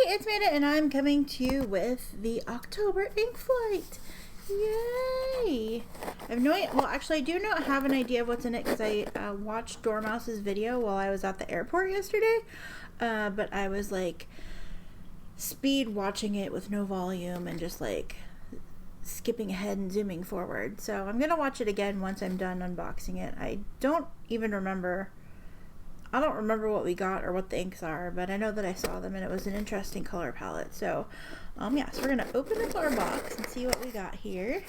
it's Amanda, and I'm coming to you with the October ink flight. Yay! I have no idea. Well, actually, I do not have an idea of what's in it because I watched Dormouse's video while I was at the airport yesterday. But I was like speed watching it with no volume and just like skipping ahead and zooming forward. So I'm gonna watch it again once I'm done unboxing it. I don't remember what we got or what the inks are, but I know that I saw them and it was an interesting color palette. So yeah, so we're gonna open up our box and see what we got here.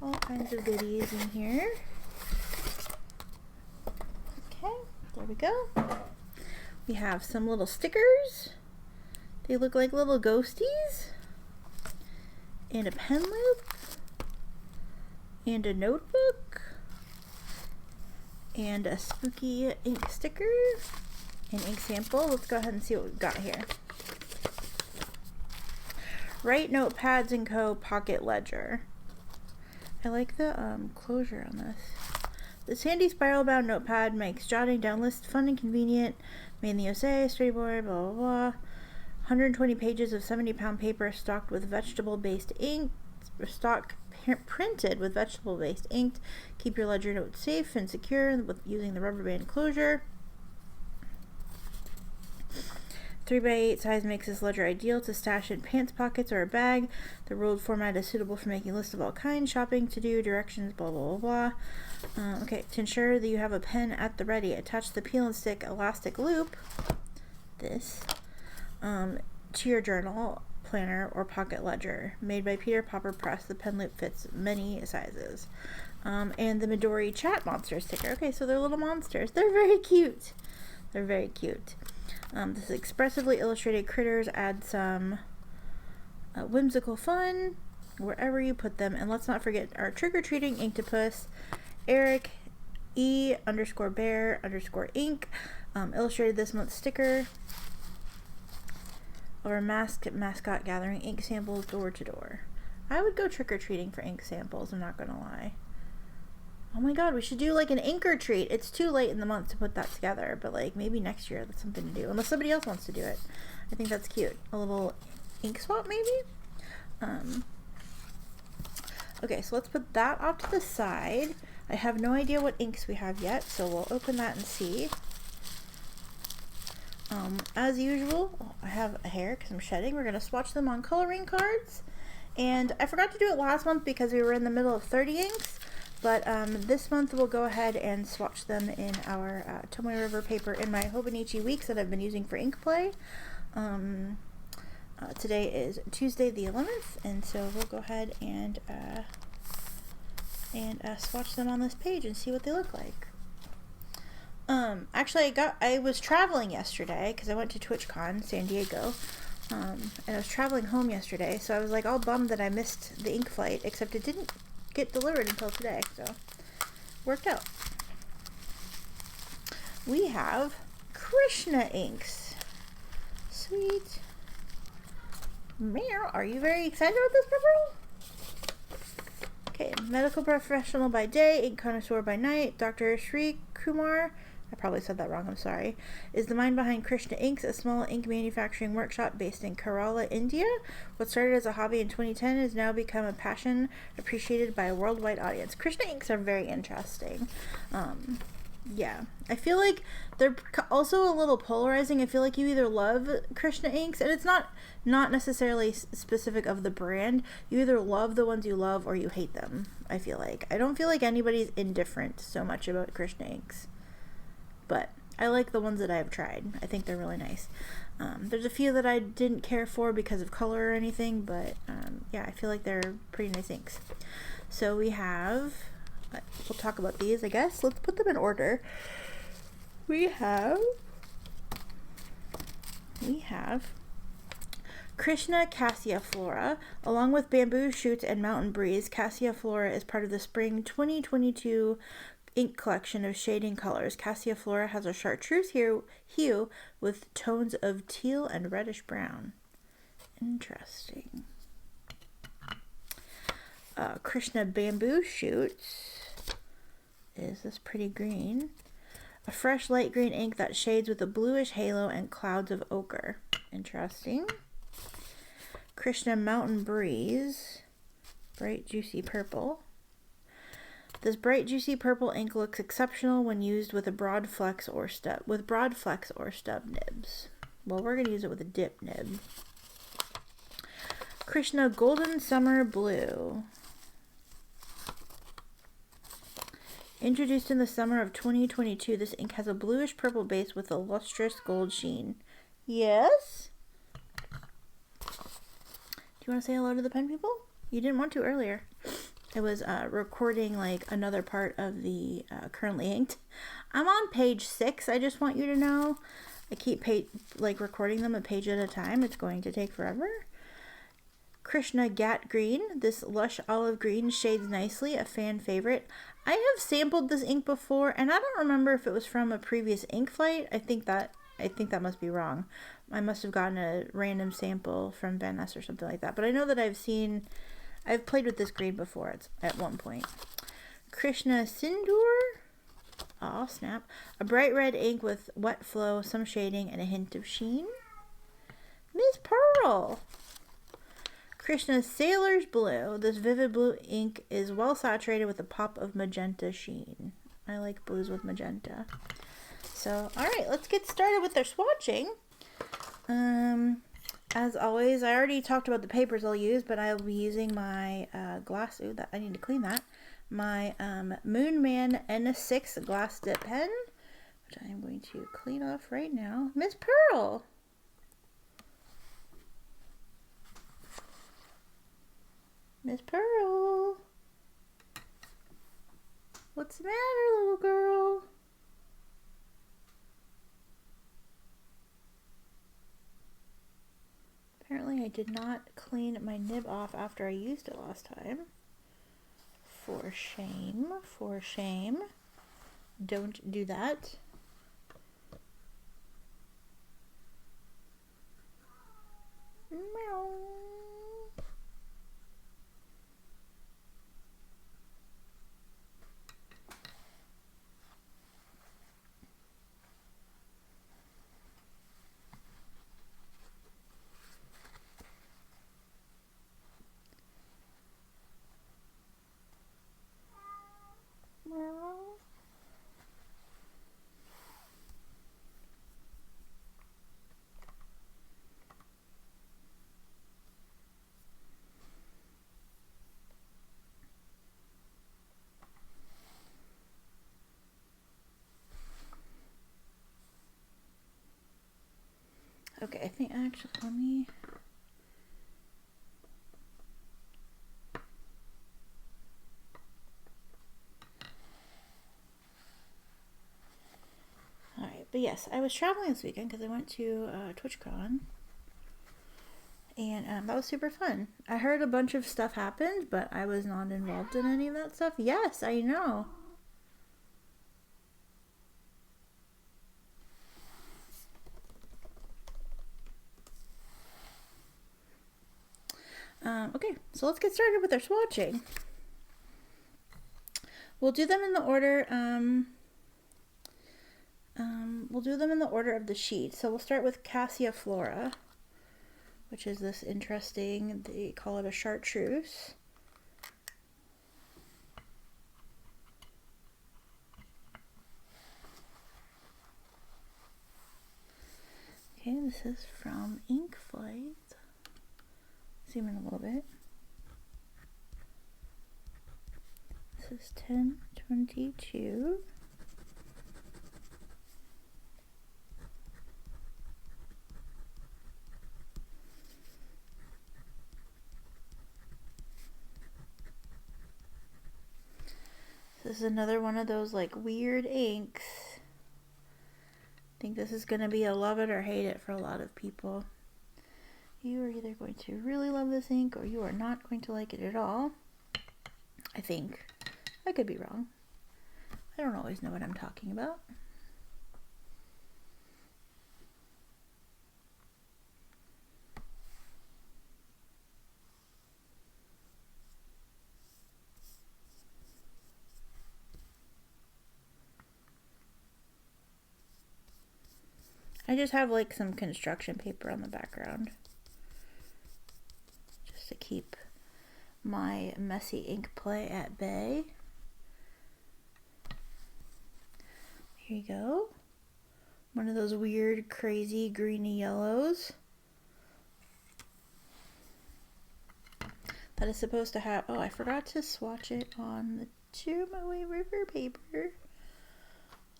All kinds of goodies in here. Okay, there we go. We have some little stickers. They look like little ghosties. And a pen loop. And a notebook. And a spooky ink sticker. An ink sample. Let's go ahead and see what we've got here. Write Notepads & Co. Pocket Ledger. I like the closure on this. This handy spiral-bound notepad makes jotting down lists fun and convenient. Made in the USA, storyboard, blah, blah, blah. 120 pages of 70-pound paper stocked with vegetable-based ink. Printed with vegetable-based ink. Keep your ledger notes safe and secure with using the rubber band closure. 3x8 size makes this ledger ideal to stash in pants pockets or a bag. The ruled format is suitable for making lists of all kinds, shopping, to-do, directions, blah, blah, blah, blah. Okay, to ensure that you have a pen at the ready, attach the peel and stick elastic loop, this, to your journal, planner, or pocket ledger. Made by Peter Popper Press, the pen loop fits many sizes. And the Midori Chat Monster sticker. Okay, so they're little monsters. They're very cute. They're very cute. This expressively illustrated critters add some whimsical fun wherever you put them. And let's not forget our trick-or-treating Inktopus, Eric E_bear_ink, illustrated this month's sticker of our mascot gathering ink samples door to door. I would go trick-or-treating for ink samples, I'm not gonna lie. Oh my god, we should do like an inker treat. It's too late in the month to put that together, but like maybe next year that's something to do. Unless somebody else wants to do it. I think that's cute. A little ink swap maybe? Okay, so let's put that off to the side. I have no idea what inks we have yet, so we'll open that and see. As usual, I have a hair because I'm shedding. We're going to swatch them on Col-O-Ring cards. And I forgot to do it last month because we were in the middle of 30 inks. But this month we'll go ahead and swatch them in our Tomoe River paper in my Hobonichi Weeks that I've been using for ink play. Today is Tuesday the 11th, and so we'll go ahead and swatch them on this page and see what they look like. Actually, I was traveling yesterday because I went to TwitchCon San Diego, and I was traveling home yesterday, so I was like all bummed that I missed the ink flight, except it didn't get delivered until today, so worked out. We have Krishna inks. Sweet. Meow. Are you very excited about this, Pepperell? Okay, medical professional by day, ink connoisseur by night, Dr. Sri Kumar, I probably said that wrong, I'm sorry, is the mind behind Krishna Inks, a small ink manufacturing workshop based in Kerala, India. What started as a hobby in 2010 has now become a passion appreciated by a worldwide audience. Krishna Inks are very interesting. Yeah, I feel like they're also a little polarizing. I feel like you either love Krishna Inks, and it's not necessarily specific of the brand. You either love the ones you love or you hate them, I feel like. I don't feel like anybody's indifferent so much about Krishna Inks. But I like the ones that I've tried. I think they're really nice. There's a few that I didn't care for because of color or anything, but yeah, I feel like they're pretty nice inks. So we have, we'll talk about these, I guess. Let's put them in order. We have Krishna Cassia Flora. Along with Bamboo Shoots and Mountain Breeze, Cassia Flora is part of the Spring 2022 ink collection of shading colors. Cassia Flora has a chartreuse hue with tones of teal and reddish brown. Interesting. Krishna Bamboo Shoots is this pretty green. A fresh light green ink that shades with a bluish halo and clouds of ochre. Interesting. Krishna Mountain Breeze. Bright juicy purple. This bright juicy purple ink looks exceptional when used with a broad flex or stub nibs. Well, we're gonna use it with a dip nib. Krishna Golden Summer Blue. Introduced in the summer of 2022, this ink has a bluish purple base with a lustrous gold sheen. Yes? Do you want to say hello to the pen people? You didn't want to earlier. I was recording like another part of the currently inked. I'm on page 6. I just want you to know. I keep recording them a page at a time. It's going to take forever. Krishna Gat Green. This lush olive green shades nicely. A fan favorite. I have sampled this ink before, and I don't remember if it was from a previous ink flight. I think that must be wrong. I must have gotten a random sample from Van Ness or something like that. But I know that I've played with this green before. It's at one point. Krishna Sindoor. Oh, snap. A bright red ink with wet flow, some shading, and a hint of sheen. Miss Pearl. Krishna Sailor's Blue. This vivid blue ink is well saturated with a pop of magenta sheen. I like blues with magenta. So, alright, let's get started with our swatching. As always, I already talked about the papers I'll use, but I'll be using my glass. Ooh, I need to clean that. My Moonman N6 glass dip pen, which I am going to clean off right now. Miss Pearl! Miss Pearl! What's the matter, little girl? Apparently I did not clean my nib off after I used it last time. For shame, for shame. Don't do that. Meow. Okay, I think actually, let me... Alright, but yes, I was traveling this weekend because I went to TwitchCon. And that was super fun. I heard a bunch of stuff happened, but I was not involved in any of that stuff. Yes, I know. Okay, so let's get started with our swatching. We'll do them in the order, of the sheet. So we'll start with Cassia Flora, which is this interesting, they call it a chartreuse. Okay, this is from Ink Flight. Zoom in a little bit. This is 1022. This is another one of those like weird inks. I think this is going to be a love it or hate it for a lot of people. You are either going to really love this ink or you are not going to like it at all. I think. I could be wrong. I don't always know what I'm talking about. I just have like some construction paper on the background just to keep my messy ink play at bay. Here you go. One of those weird, crazy, greeny yellows. That is supposed to have, oh, I forgot to swatch it on the Tomoe River paper.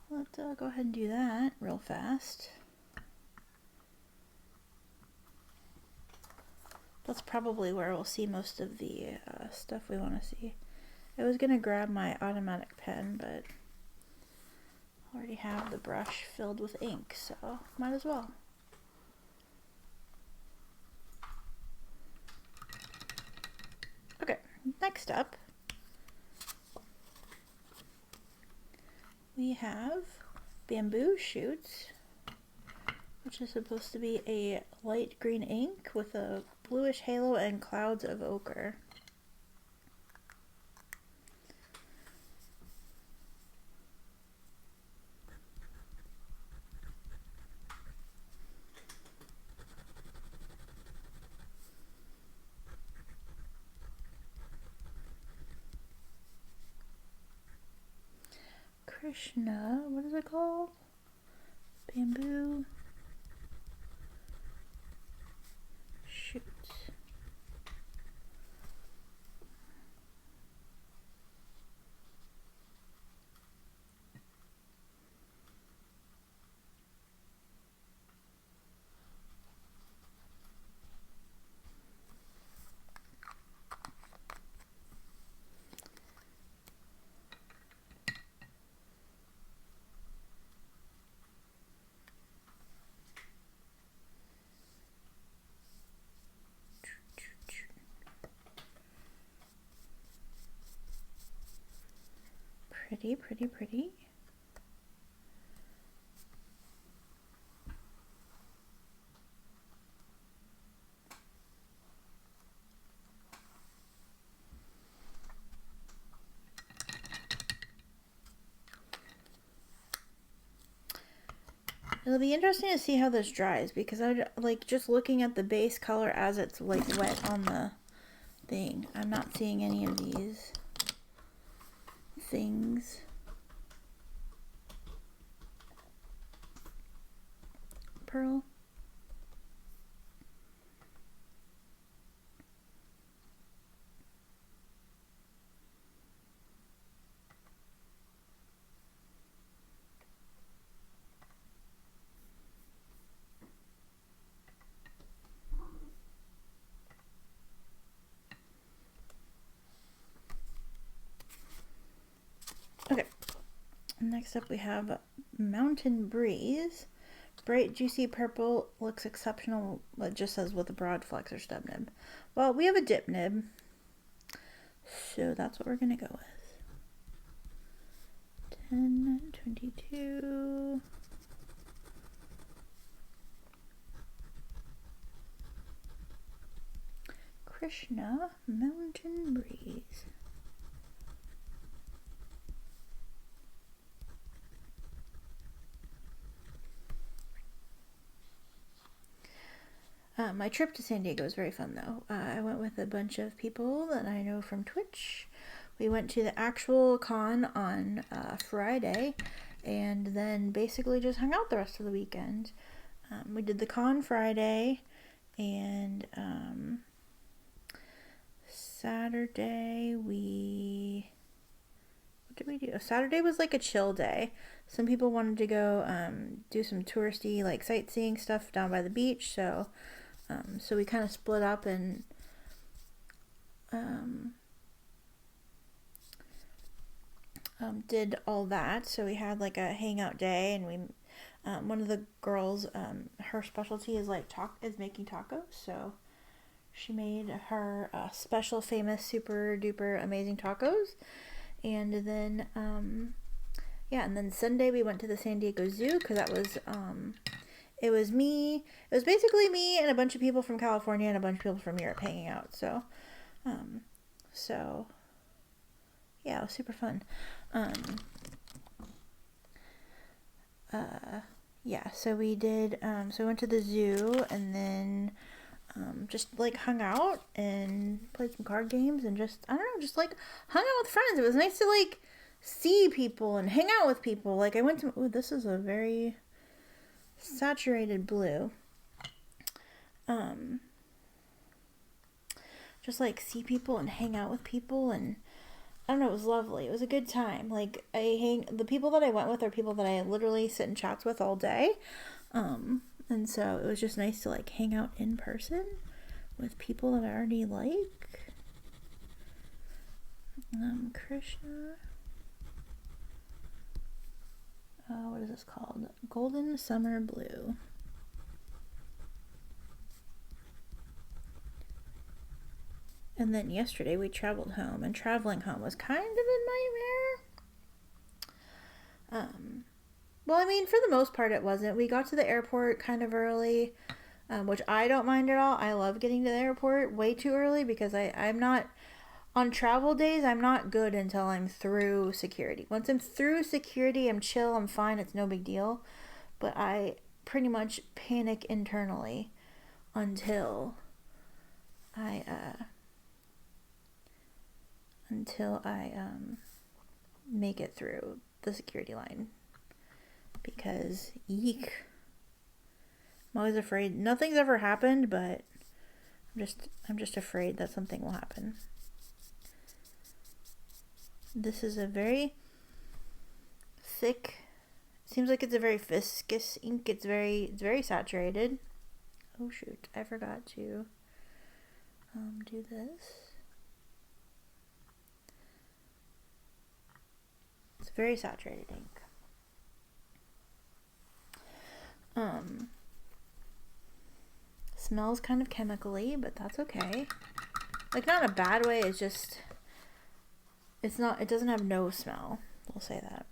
Let's go ahead and do that real fast. That's probably where we'll see most of the stuff we want to see. I was going to grab my automatic pen, but I already have the brush filled with ink, so might as well. Okay, next up, we have bamboo shoots, which is supposed to be a light green ink with a bluish halo and clouds of ochre. Krishna, what is it called? Bamboo shoots. Pretty, pretty, pretty. It'll be interesting to see how this dries, because I like just looking at the base color as it's like wet on the thing. I'm not seeing any of these things. Pearl. Okay, next up we have Mountain Breeze. Bright, juicy purple, looks exceptional. It just says with a broad flex or stub nib. Well, we have a dip nib, so that's what we're going to go with. 10, 22... Krishna, Mountain Breeze. My trip to San Diego was very fun, though. I went with a bunch of people that I know from Twitch. We went to the actual con on Friday, and then basically just hung out the rest of the weekend. We did the con Friday, and Saturday what did we do? Saturday was like a chill day. Some people wanted to go do some touristy like sightseeing stuff down by the beach, so we kind of split up and did all that. So we had like a hangout day, and we one of the girls, her specialty is like making tacos, so she made her special, famous, super duper amazing tacos. And then and then Sunday we went to the San Diego Zoo, because that was it was basically me and a bunch of people from California and a bunch of people from Europe hanging out. So yeah, it was super fun. yeah, so we did, so we went to the zoo and then just like hung out and played some card games and just, I don't know, just like hung out with friends. It was nice to like see people and hang out with people. Like I went to, ooh, this is a very saturated blue. Just like see people and hang out with people, and I don't know, it was lovely. It was a good time. Like the people that I went with are people that I literally sit in chats with all day. And so it was just nice to like hang out in person with people that I already like. Krishna. What is this called? Golden Summer Blue. And then yesterday we traveled home, and traveling home was kind of a nightmare. Well, I mean, for the most part it wasn't. We got to the airport kind of early, which I don't mind at all. I love getting to the airport way too early because I'm not, on travel days, I'm not good until I'm through security. Once I'm through security, I'm chill, I'm fine, it's no big deal. But I pretty much panic internally until I make it through the security line, because eek, I'm always afraid. Nothing's ever happened, but I'm just afraid that something will happen. This is a very thick, seems like it's a very viscous ink. It's very saturated. Oh shoot, I forgot to do this. It's very saturated ink. Smells kind of chemically, but that's okay. Like, not in a bad way, it's just, it doesn't have no smell. We'll say that.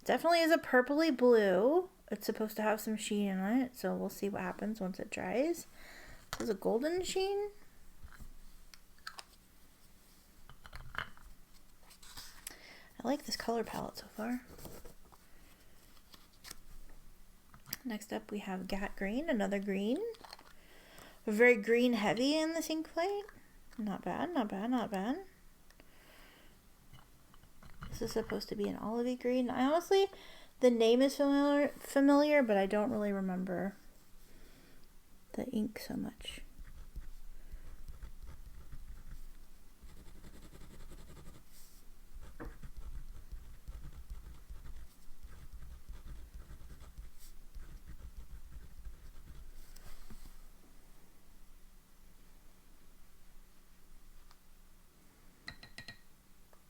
Definitely is a purpley blue. It's supposed to have some sheen in it, so we'll see what happens once it dries. There's a golden sheen. I like this color palette so far. Next up we have Gat Green, another green. We're very green heavy in this ink plate. Not bad, not bad, not bad. This is supposed to be an olivey green. I honestly, the name is familiar, but I don't really remember the ink so much.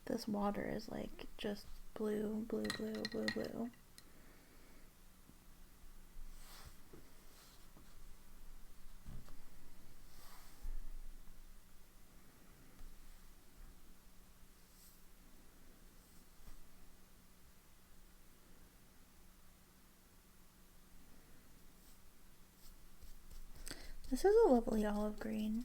This water is like just blue, blue, blue, blue, blue. This is a lovely olive green.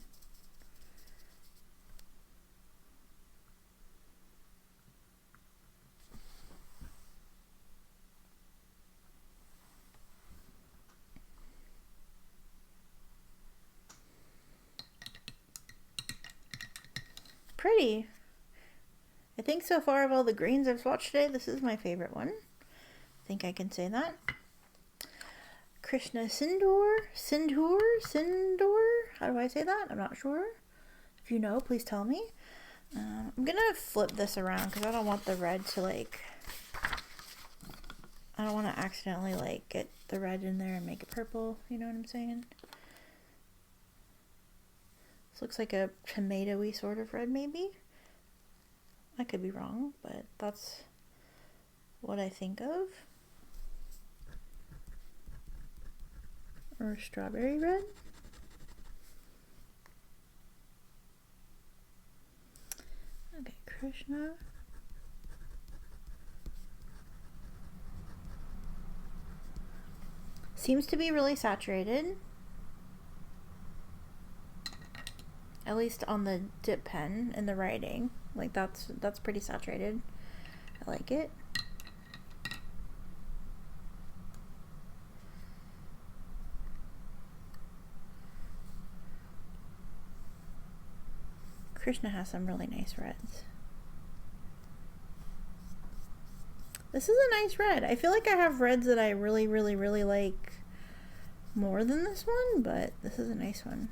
Pretty. I think so far of all the greens I've swatched today, this is my favorite one. I think I can say that. Krishna Sindoor? How do I say that? I'm not sure. If you know, please tell me. I'm gonna flip this around because I don't want the red to like, I don't want to accidentally like get the red in there and make it purple. You know what I'm saying? This looks like a tomatoey sort of red, maybe. I could be wrong, but that's what I think of. Or strawberry red. Okay, Krishna. Seems to be really saturated. At least on the dip pen and the writing. Like that's pretty saturated. I like it. Krishna has some really nice reds. This is a nice red. I feel like I have reds that I really, really, really like more than this one, but this is a nice one.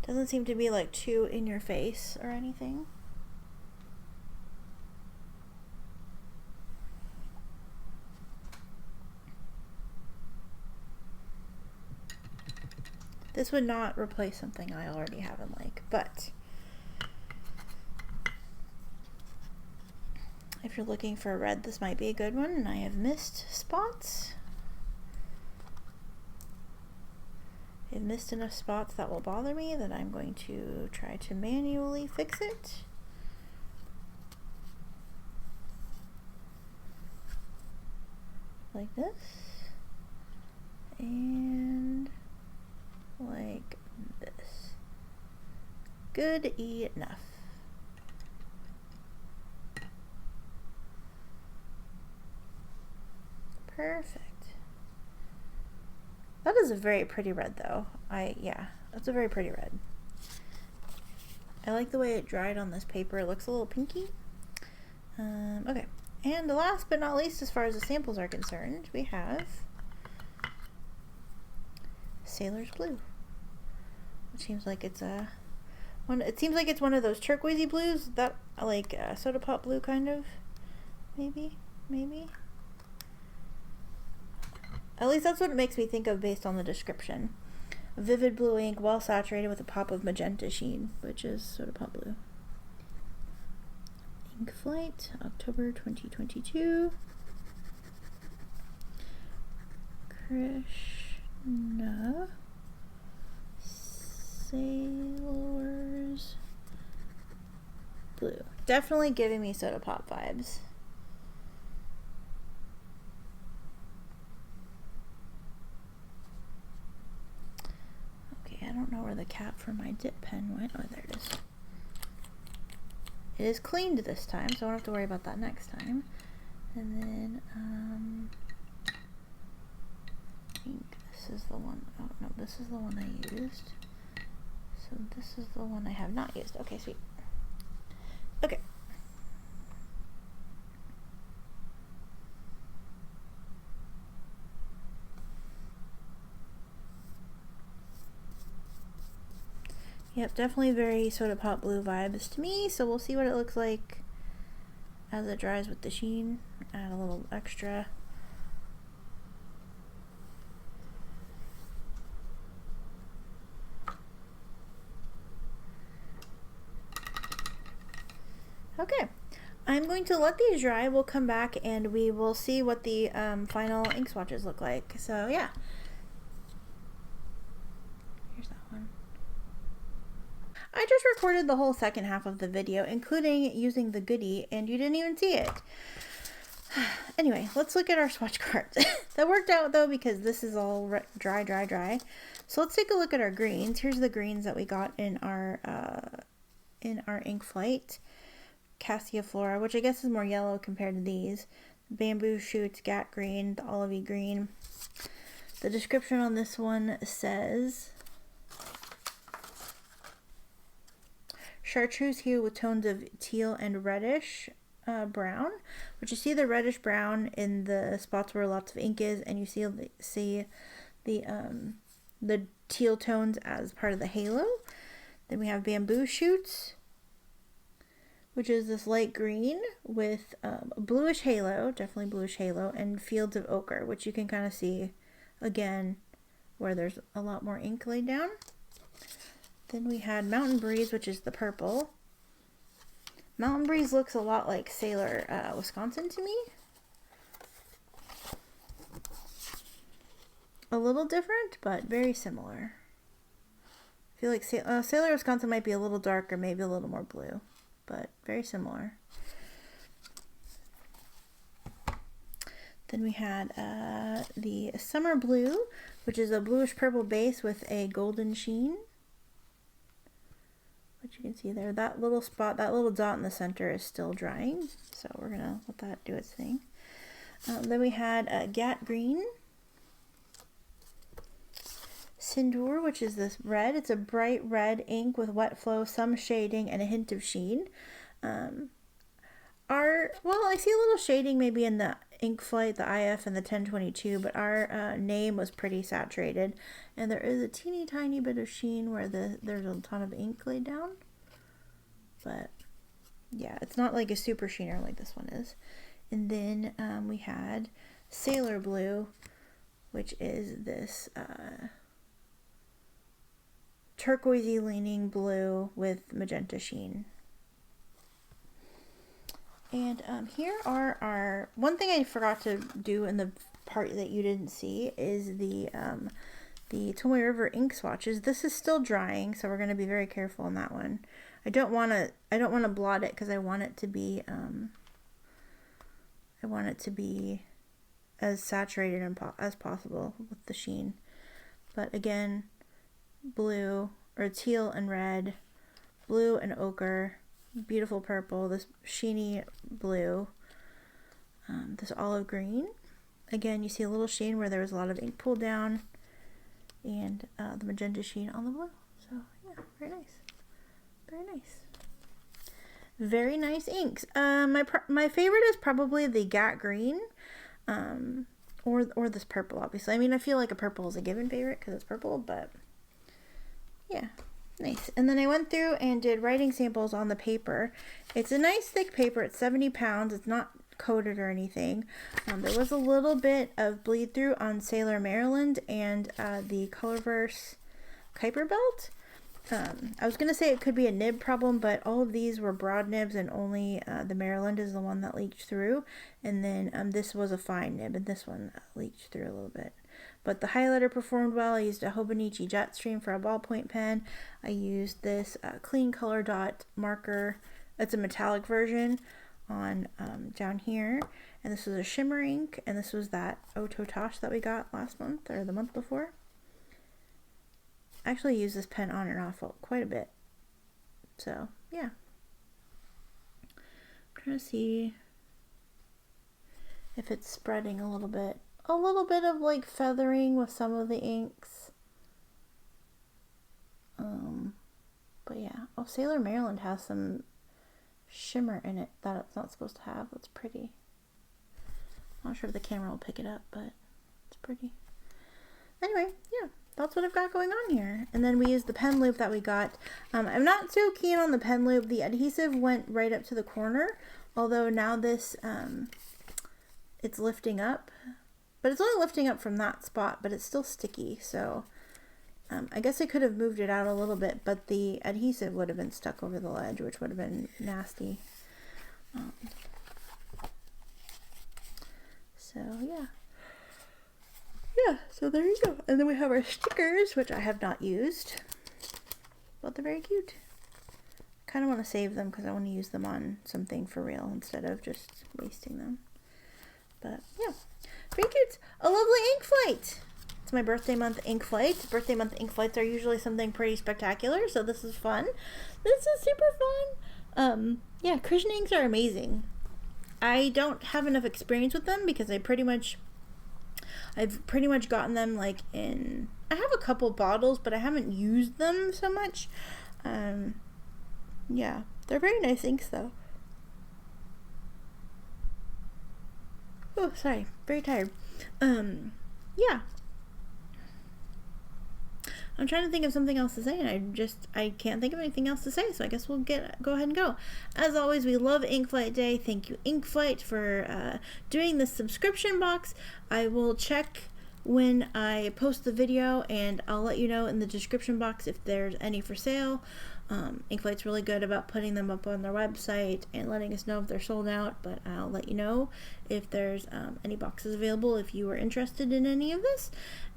Doesn't seem to be like too in your face or anything. This would not replace something I already have and like, but if you're looking for a red, this might be a good one, and I have missed spots. I've missed enough spots that will bother me that I'm going to try to manually fix it. Like this. And like this. Good enough. Perfect. That is a very pretty red though. Yeah, that's a very pretty red. I like the way it dried on this paper. It looks a little pinky. Okay, and last but not least, as far as the samples are concerned, we have Sailor's Blue. It seems like it's it seems like it's one of those turquoisey blues that like soda pop blue kind of. Maybe. At least that's what it makes me think of based on the description. Vivid blue ink, well saturated with a pop of magenta sheen, which is soda pop blue. Ink Flight, October 2022. Krishna Sailor's Blue. Definitely giving me soda pop vibes. I don't know where the cap for my dip pen went. Oh, there it is. It is cleaned this time, so I don't have to worry about that next time. And then, I think this is the one. Oh, no, this is the one I used. So this is the one I have not used. Okay, sweet. Okay. Yep, definitely very soda pop blue vibes to me, so we'll see what it looks like as it dries with the sheen. Add a little extra. Okay, I'm going to let these dry. We'll come back and we will see what the final ink swatches look like. So yeah. Here's that one. I just recorded the whole second half of the video, including using the goodie, and you didn't even see it. Anyway, let's look at our swatch cards. That worked out though because this is all dry. So let's take a look at our greens. Here's the greens that we got in our Ink Flight. Cassia Flora, which I guess is more yellow compared to these. Bamboo Shoots, Gat Green, the Olivey Green. The description on this one says chartreuse hue with tones of teal and reddish brown, which you see the reddish brown in the spots where lots of ink is, and you see the teal tones as part of the halo. Then we have Bamboo Shoots, which is this light green with bluish halo, definitely bluish halo, and Fields of Ochre, which you can kind of see again where there's a lot more ink laid down. Then we had Mountain Breeze, which is the purple. Mountain Breeze looks a lot like Sailor Wisconsin to me. A little different, but very similar. I feel like Sailor Wisconsin might be a little darker, maybe a little more blue, but very similar. Then we had the Summer Blue, which is a bluish purple base with a golden sheen. Which you can see there, that little spot, that little dot in the center is still drying, so we're gonna let that do its thing. Then we had Gat Green, Sindoor, which is this red. It's a bright red ink with wet flow, some shading, and a hint of sheen. I see a little shading maybe in the ink flight, the IF, and the 1022, but our name was pretty saturated, and there is a teeny tiny bit of sheen where there's a ton of ink laid down, but yeah, it's not like a super sheener like this one is. And then we had Sailor Blue, which is this turquoisey leaning blue with magenta sheen. And here are our, one thing I forgot to do in the part that you didn't see is the Tomoe River ink swatches. This is still drying, so we're going to be very careful on that one. I don't want to blot it because I want it to be as saturated as possible with the sheen. But again, blue or teal and red, blue and ochre, beautiful purple, this sheeny blue, this olive green. Again, you see a little sheen where there was a lot of ink pulled down, and the magenta sheen on the blue. So yeah, very nice, very nice, very nice inks. My favorite is probably the Gat Green, or this purple. Obviously, I mean, I feel like a purple is a given favorite because it's purple, but yeah. Nice. And then I went through and did writing samples on the paper. It's a nice thick paper. It's 70 pounds. It's not coated or anything. There was a little bit of bleed through on Sailor Maryland and the Colorverse Kuiper belt. I was going to say it could be a nib problem, but all of these were broad nibs and only the Maryland is the one that leaked through. And then this was a fine nib and this one leaked through a little bit. But the highlighter performed well. I used a Hobonichi Jetstream for a ballpoint pen. I used this Clean Color Dot marker. It's a metallic version on down here. And this was a shimmer ink. And this was that Ototosh that we got last month or the month before. I actually use this pen on and off quite a bit. So, yeah. I'm trying to see if it's spreading a little bit. A little bit of like feathering with some of the inks. But yeah. Oh, Sailor Maryland has some shimmer in it that it's not supposed to have. That's pretty. I'm not sure if the camera will pick it up, but it's pretty. Anyway, yeah. That's what I've got going on here. And then we used the pen loop that we got. I'm not so keen on the pen loop. The adhesive went right up to the corner. Although now this, it's lifting up. But it's only lifting up from that spot, but it's still sticky. So I guess I could have moved it out a little bit, but the adhesive would have been stuck over the ledge, which would have been nasty. So yeah. Yeah, so there you go. And then we have our stickers, which I have not used, but they're very cute. I kind of want to save them because I want to use them on something for real instead of just wasting them. But yeah, very cute. A lovely ink flight. It's my birthday month ink flight. Birthday month ink flights are usually something pretty spectacular, so this is fun. This is super fun. Yeah, Krishna inks are amazing. I don't have enough experience with them because I've pretty much gotten them like in, I have a couple bottles, but I haven't used them so much. Yeah, they're very nice inks though. Oh, sorry, very tired. Yeah. I'm trying to think of something else to say, and I can't think of anything else to say, so I guess we'll go ahead and go. As always, we love Inkflight Day. Thank you, Inkflight, for doing this subscription box. I will check when I post the video, and I'll let you know in the description box if there's any for sale. Inkflight's really good about putting them up on their website and letting us know if they're sold out, but I'll let you know if there's any boxes available if you are interested in any of this.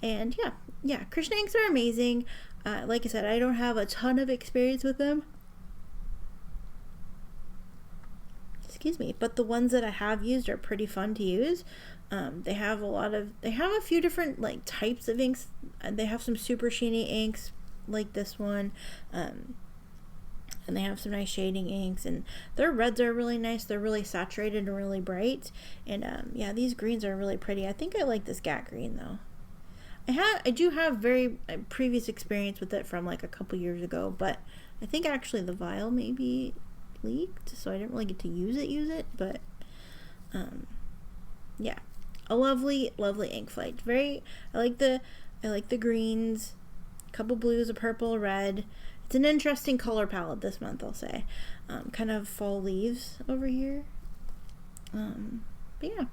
And yeah, Krishna inks are amazing. Like I said, I don't have a ton of experience with them. Excuse me, but the ones that I have used are pretty fun to use. They have a few different like types of inks. They have some super sheeny inks like this one. And they have some nice shading inks, and their reds are really nice. They're really saturated and really bright. And yeah, these greens are really pretty. I think I like this Gat Green though. I do have very previous experience with it from like a couple years ago, but I think actually the vial maybe leaked, so I didn't really get to use it, but yeah, a lovely ink flight. I like the greens, a couple blues, a purple, a red. It's an interesting color palette this month, I'll say. Kind of fall leaves over here. But yeah.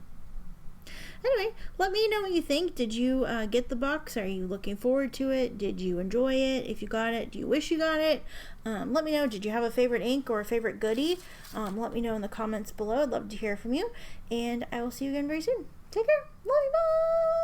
Anyway, let me know what you think. Did you get the box? Are you looking forward to it? Did you enjoy it? If you got it, do you wish you got it? Let me know. Did you have a favorite ink or a favorite goodie? Let me know in the comments below. I'd love to hear from you. And I will see you again very soon. Take care. Love you. Bye.